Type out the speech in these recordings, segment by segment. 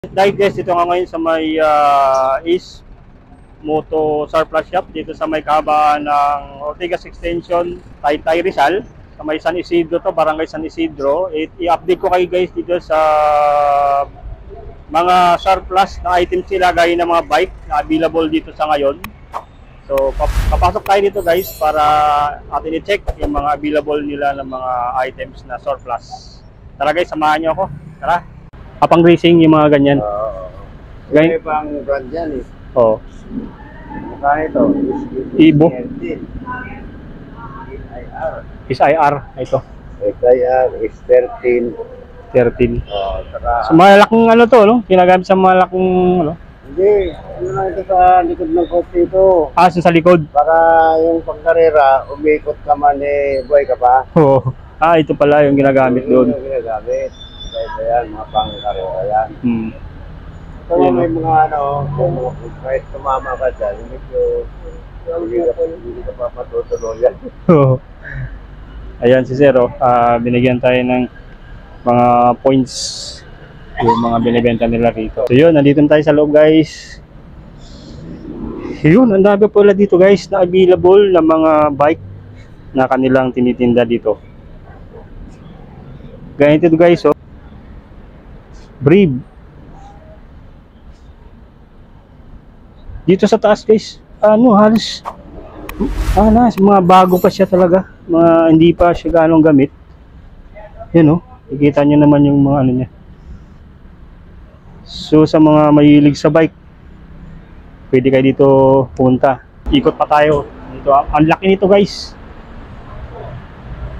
Dahil guys, dito nga ngayon sa may East Moto Surplus Shop dito sa may kahabaan ng Ortigas Extension, Taytay Rizal, sa may San Isidro to, Barangay San Isidro. I-update ko kayo guys dito sa mga surplus na items sila gaya ng mga bike na available dito sa ngayon. So papasok tayo dito guys para atin i-check yung mga available nila ng mga items na surplus. Tara guys, samahan nyo ako. Tara. Kapang racing yung mga ganyan. May pang brand yan eh. Oo. Mukha ito. Ibo. SIR. SIR. Ito. SIR S13. 13. Saka... So malaking ano to, no? Ginagamit sa malaking ano? Hindi. Ano na ito sa likod ng kotse ito. Sa likod. Para yung pangkarera, umikot ka man eh, buhay ka pa. Oo. Ito pala yung ginagamit doon. Yung ginagamit. Kaya yan, mga pangkarera yan. So, Yan, may mga ano, kung mga food fight, tumama ka dyan, hindi ka pa matutuloy yan. Oo. Ayan si Zero, binigyan tayo ng mga points yung mga binibenta nila rito. So yun, nandito tayo sa loob guys. Yun, ang dami pala dito guys na available na mga bike na kanilang tinitinda dito. Ganito guys, oh. Brave. Dito sa taas guys, halos mga bago pa siya talaga, mga hindi pa siya ganong gamit. Yan oh, ikita nyo naman yung mga ano niya. So sa mga mahilig sa bike, pwede kayo dito punta. Ikot pa tayo dito. Ang laki nito guys.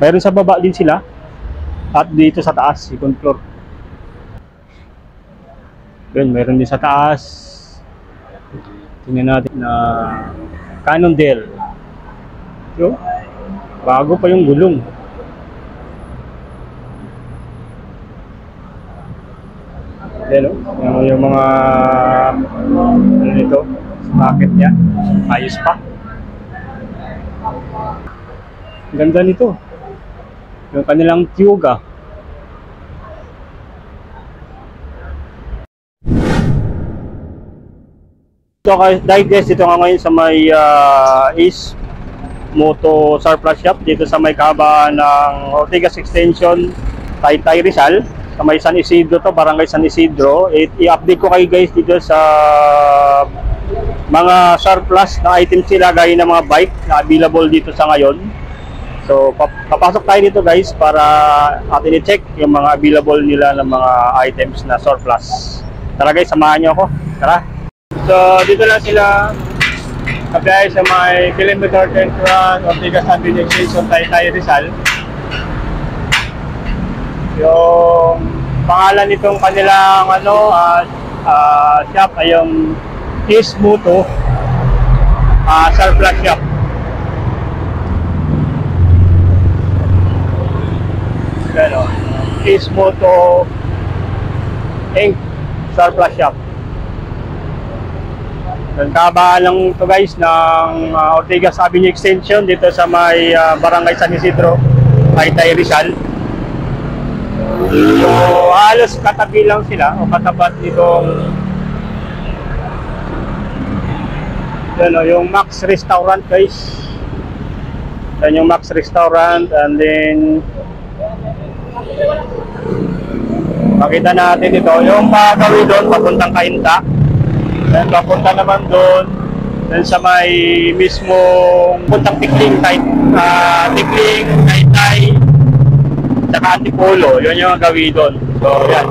Mayroon sa baba din sila at dito sa taas, second floor. Yun, mayroon din sa taas. Tingnan natin na Cannondale. Yo, bago pa yung gulong. Yan o, yung mga ano nito, socket niya, ayos pa. Ganda nito. Yung kanilang Tioga. So dahil guys, dito nga ngayon sa may East Moto Surplus Shop dito sa may kahabaan ng Ortigas Extension, Taytay Rizal, sa may San Isidro to, Barangay San Isidro. I-update ko kayo guys dito sa mga surplus na items sila gaya ng mga bike na available dito sa ngayon. So papasok tayo dito guys para atin i-check yung mga available nila ng mga items na surplus. Tara guys, samahan nyo ako. Tara. So dito lang sila kabiyahe sa may kilometer 21 Ortigas Avenue Extension, Taytay Rizal. Yung pangalan nitong kanilang shop ay yung East Moto Surplus Shop. Pero East Moto Inc. Surplus Shop. Nagkabaan lang ito guys ng Ortigas Avenue Extension dito sa may Barangay San Isidro, Taytay Rizal. So halos katabi lang sila o katapat nitong yung Max Restaurant guys. Yan yung Max Restaurant, and then makita natin ito yung pagawin doon papuntang Kainta. Then papunta naman doon sa may mismong puntang Tikling, Tikling, Taytay, saka Antipolo. Yun yung gawin doon. So yan.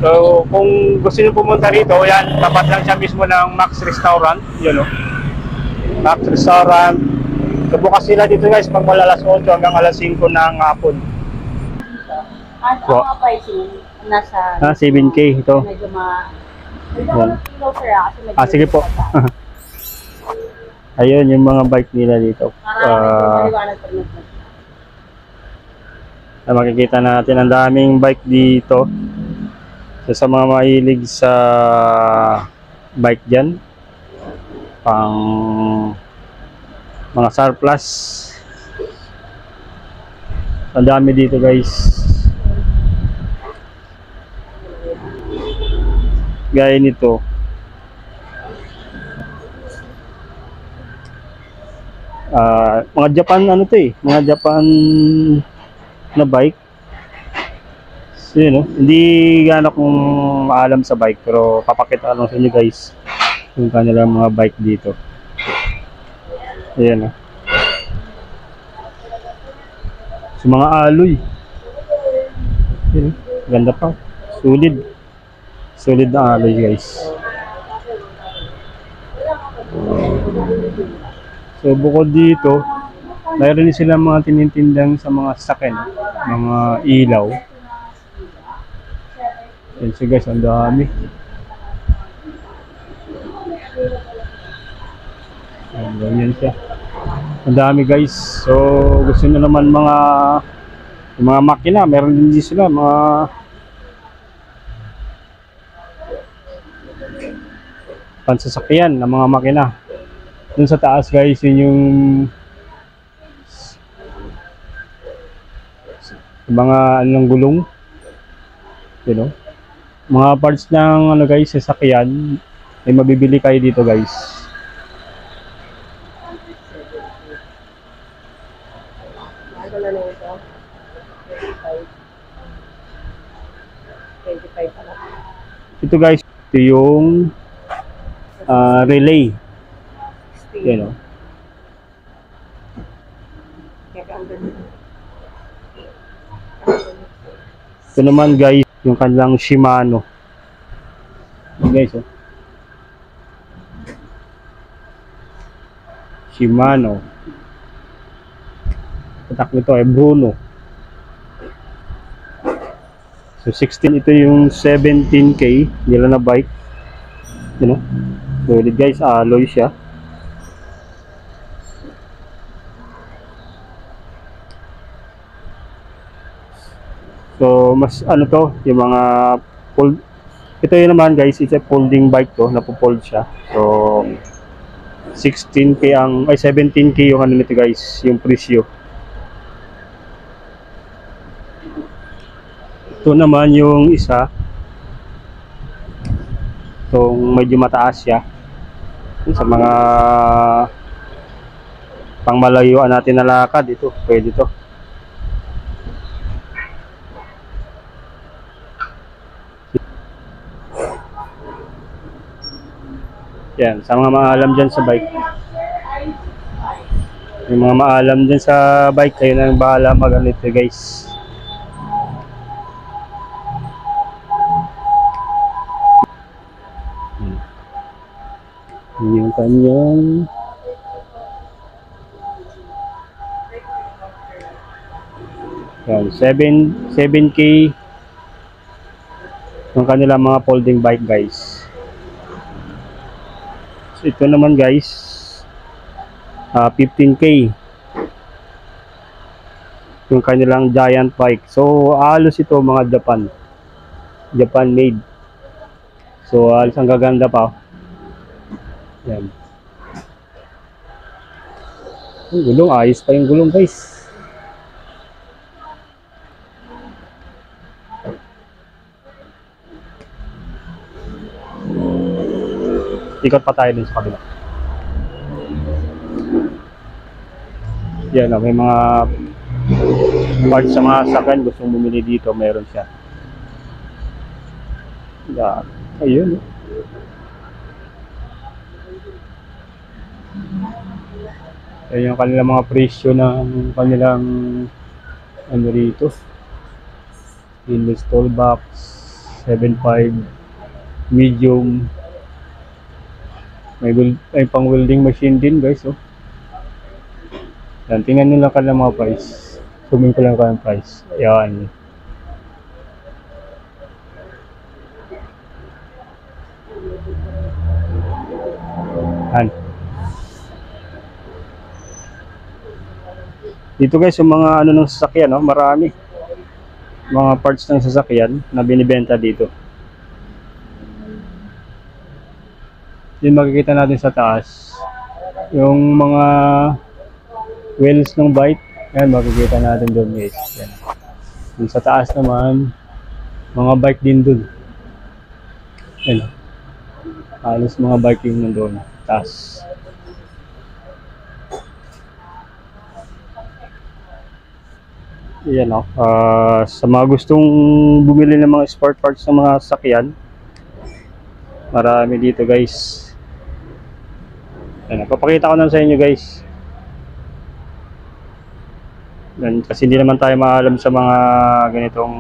So kung gusto nyo pumunta rito, yan, tapat lang siya mismo ng Max Restaurant. Yun o, Max Restaurant. So bukas sila dito guys pag mula alas 8 hanggang alas 5 ng hapon. At ang mga pricing nasa 7K ito. medyo sige po. Ayun yung mga bike nila dito. Makikita natin ang daming bike dito. So, sa mga mahilig sa bike dyan, pang mga surplus, ang dami dito guys. gaya nito. Mga Japan ano to eh, mga Japan na bike. So yun, no? Hindi gaano kung maalam sa bike, pero papakita lang sa inyo guys yung kanilang mga bike dito. Ayan, no? So mga alloy. Ayan, ganda pa. Solid. Solid na alloy guys. So bukod dito, mayroon din sila mga tinitindang sa mga sasakyan, mga ilaw. Yan siya guys, ang dami. Yan siya. Ang dami guys. So gusto nyo naman mga makina, meron din sila mga pansasakyan na mga makina. Dun sa taas guys, yun yung mga anong gulong, you know, mga parts ng ano guys, sasakyan ay mabibili kayo dito guys. Ito guys, ito yung relay. Yan o. Ito naman guys, yung kanilang Shimano. Yan guys o. Shimano. Patak nito ay Bruno. So 16, ito yung 17K nila na bike. You know, solid guys, alloy siya. So mas ano to, yung mga fold. Ito yun naman guys, it's a folding bike to, napo-fold siya. So 16K ang, ay 17K yung ano nito guys, yung presyo. Ito naman yung isa. Itong medyo mataas siya. Sa mga pangmalayuan natin na lakad, ito, pwede to. Yan, sa mga maalam dyan sa bike. Yung mga maalam dyan sa bike, kayo na bahala mag-anito guys. Yung kanyang yan, 7K yung kanilang mga folding bike guys. So ito naman guys, 15K yung kanilang giant bike. So halos ito mga Japan made. So halos ang gaganda pa. Yan. Yung gulong, ayos pa yung gulong guys. Ikot pa tayo din sa kabila. Yan, may mga parts sa mga sakyan gustong bumili dito, meron siya. Yan. Ayun. Yan yung kanilang mga presyo ng kanilang ano rito. Stainless toolbox 7.5 medium. May pang welding machine din guys, oh. Yan, tingnan nyo lang kanilang mga price. Sumin ko lang kanilang price. Yan. Yan. Dito guys, yung mga ano ng sasakyan, no? Marami. Mga parts ng sasakyan na binibenta dito. Yun makikita natin sa taas. Yung mga wheels ng bike, yan makikita natin doon guys. Yan. Yung sa taas naman, mga bike din doon. Yan. Halos mga bike yung nandun. Tas yan o. Sa mga gustong bumili ng mga sport parts ng mga sasakyan, marami dito guys. Yan, papakita ko na sa inyo guys. Yan, kasi hindi naman tayo maalam sa mga ganitong,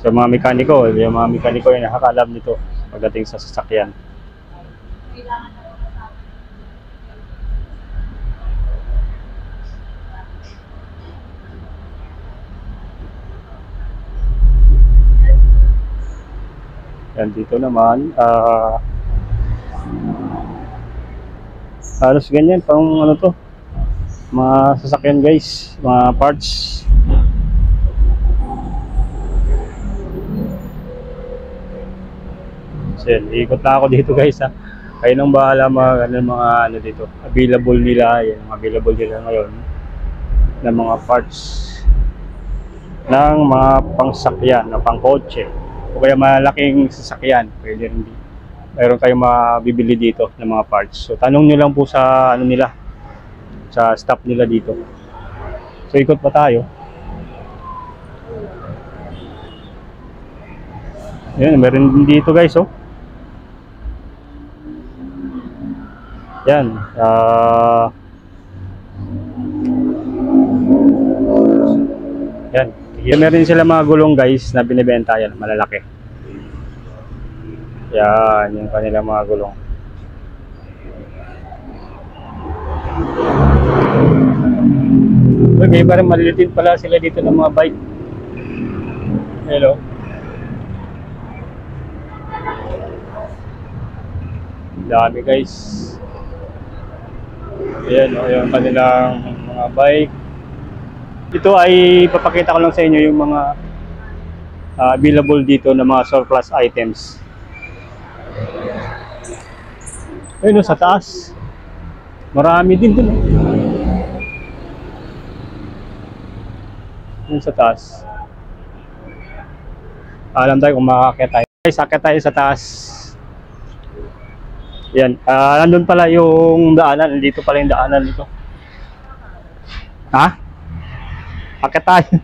sa mga mekaniko. Yung mga mekaniko yung nakakaalam nito pagdating sa sasakyan. Yan, dito naman halos ganyan pang ano to, mga sasakyan guys, mga parts. So yan, ikot na ako dito guys ha. Kayo nang bahala mga ano dito available nila, yan ang available nila ngayon ng mga parts ng mga pangsakyan na pangkotse o kaya malaking sasakyan. Pwede rin dito, mayroon kayong mabibili dito ng mga parts. So tanong nyo lang po sa ano nila, sa staff nila dito. So ikot pa tayo. Yan, meron din dito guys oh. Yan, yan. Meron sila mga gulong guys na binibenta, yan, malalaki. Yan, yung kanilang mga gulong. Okay, parang malilitin pala sila dito ng mga bike. Hello. Dami guys. Ayan o, yung kanilang mga bike. Ito ay papakita ko lang sa inyo yung mga available dito na mga surplus items. Ayun o, sa taas. Marami din dun. Yun sa taas. Alam tayo kung makakakit tayo. Sakit tayo sa taas. Yan. Nandun pala yung daanan. Dito pala yung daanan dito. Ha? Akit tayo.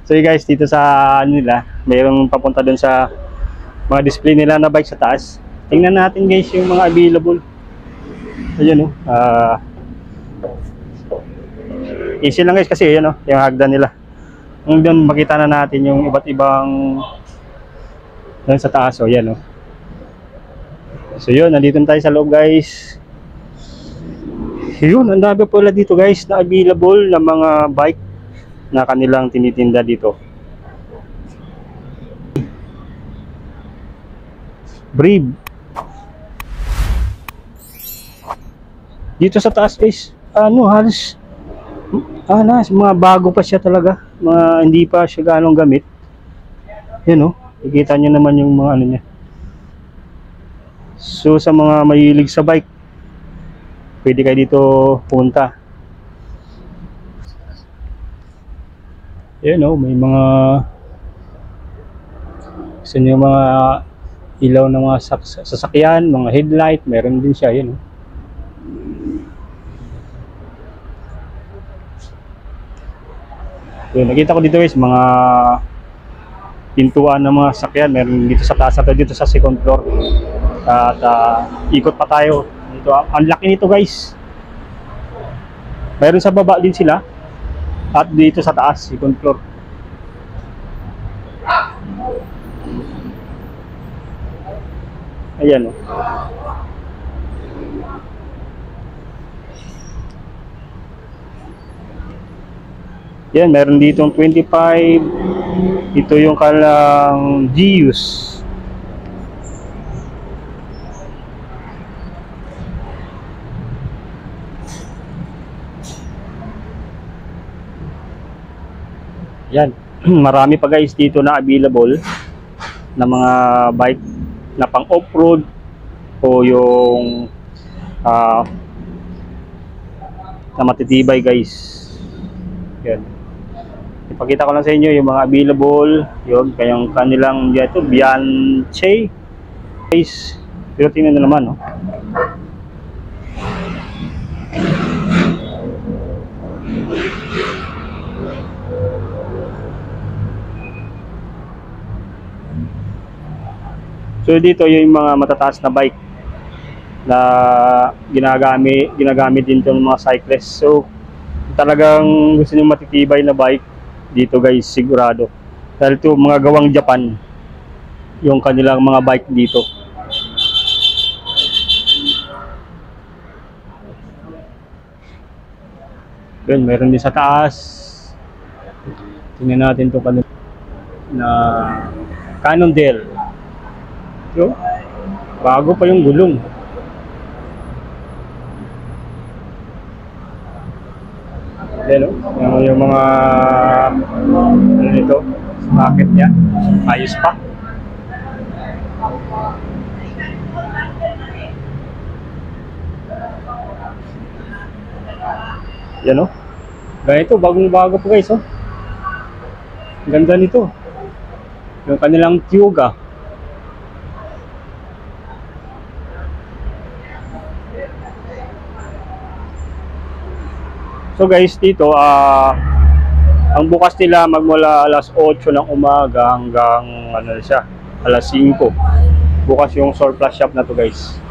So guys, dito sa ano nila, mayroong papunta dun sa mga display nila na bike sa taas. Tingnan natin guys yung mga available. Ayan o. Easy lang guys kasi ayan o, yung hagdan nila. Doon makita na natin yung iba't ibang doon sa taas o, yan o. So yun, nandito tayo sa loob guys. Yun, ang dami pala dito guys na available na mga bike na kanilang tinitinda dito. Brave. Dito sa taas guys, ano, halos mga bago pa siya talaga. Mga hindi pa siya ganong gamit. Yan o, ikita nyo naman yung mga ano niya. So sa mga mahilig sa bike, pwede kayo dito punta. Yan o, may mga gusto nyo mga ilaw ng mga sasakyan, mga headlight, meron din siya. Yan o. Yun, nakita ko dito guys, mga pintuan ng mga sasakyan, meron dito sa taas at dito sa second floor. At ikot pa tayo dito. Ang laki nito guys. Meron sa baba din sila at dito sa taas, second floor. Ayan o. Yan, meron dito 25. Ito yung kalang Gius. Yan, marami pa guys dito na available na mga bike na pang off-road o yung na matitibay guys. Yan. Ipakita ko lang sa inyo yung mga available, yun, kayong kanilang dito, Bianchi guys. Pero tingnan na naman, no? So dito yung mga matataas na bike na ginagamit din ng mga cyclists. So talagang gusto niyo matitibay na bike dito guys, sigurado. Dahil ito mga gawang Japan yung kanilang mga bike dito. Yun, meron din sa taas. Tingnan natin ito na Cannondale. Yo, bago pa yung gulong. Yan, yung mga ano nito, sprocket niya, ayos pa. Yan, ganito, bagong-bago pa guys, ganda nito. Yung kanilang Tioga. So guys, dito ang bukas nila magmula alas 8 ng umaga hanggang ano siya, alas 5. Bukas yung surplus shop na to guys.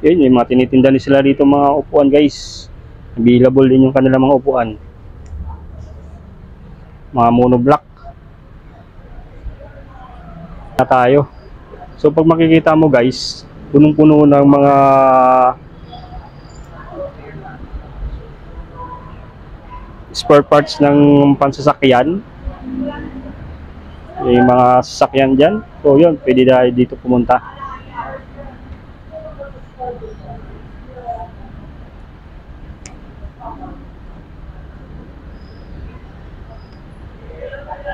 Yun, yung mga tinitinda sila dito mga upuan guys. Available din yung kanilang mga upuan. Mga monoblock. Na tayo. So pag makikita mo guys, punong-puno ng mga spare parts ng pansasakyan. Yung mga sasakyan dyan. So yun, pwede tayo dito pumunta.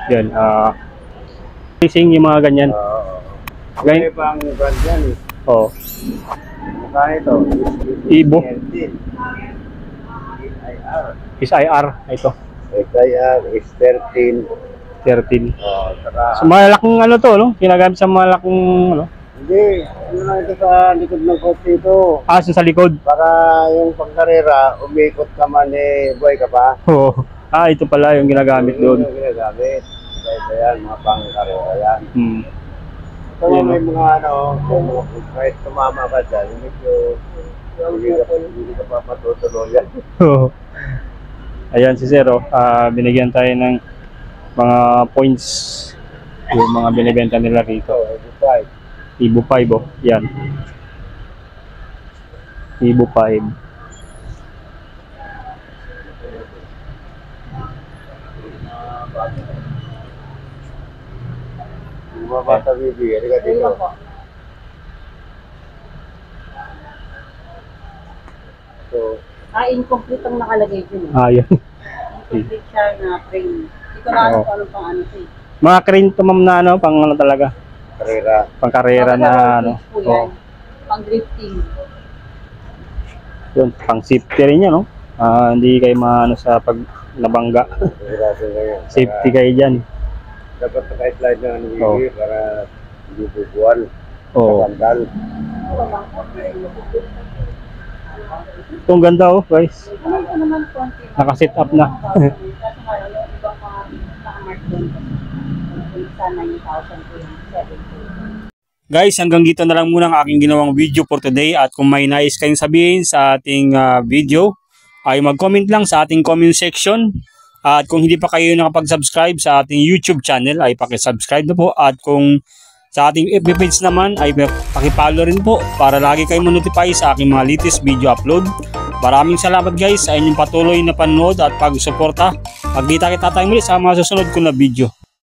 Yan, racing yung mga ganyan. May pang brand yan eh. Oh. Mukha ito. Ibo. SIR. SIR, ito. SIR is 13. 13. Oh, saka... So malaking ano to, no? Ginagamit sa malaking ano? Hindi, ano lang ito sa likod ng kotse ito. Sa likod. Para yung pangkarera, umikot ka man eh, buhay ka pa. Oo. Ito pala yung ginagamit doon. Yung ginagamit. Ito yan, mga pangkarera yan. So, Yan, may mga ano, kahit tumama ka dyan, medyo hindi ka pa matutuloy yan. Ayan si Zero, binigyan tayo ng mga points yung mga binibenta nila rito. Ibo 5, oh. Yan. Ibo 5. Mga bata baby, hindi ka dito. So, incomplete ang nakalagay dun. Yan. Incomplete siya na frame. Hindi ko alam kung ano pang ano siya. Mga crane to ma'am na ano, pang ano talaga. karera. Pang karera na ano. Oh. Pang drifting. Yun, pang safety rin yan, no? Hindi kayo maano sa pag nabangga. Safety kayo dyan. Dapat naka-slide na ano para hindi bubuan. Sandal. Itong ganda, oh guys. Naka-set up na. Guys, hanggang dito na lang muna ang aking ginawang video for today, at kung may nais kayong sabihin sa ating video ay mag-comment lang sa ating comment section, at kung hindi pa kayo nakapag-subscribe sa ating YouTube channel ay paki-subscribe na po, at kung sa ating FB page naman ay paki-follow rin po para lagi kayong ma-notify sa aking mga latest video upload. Maraming salamat guys sa inyong patuloy na panonood at pag-suporta. Magkita-kita tayo muli sa mga susunod ko na video.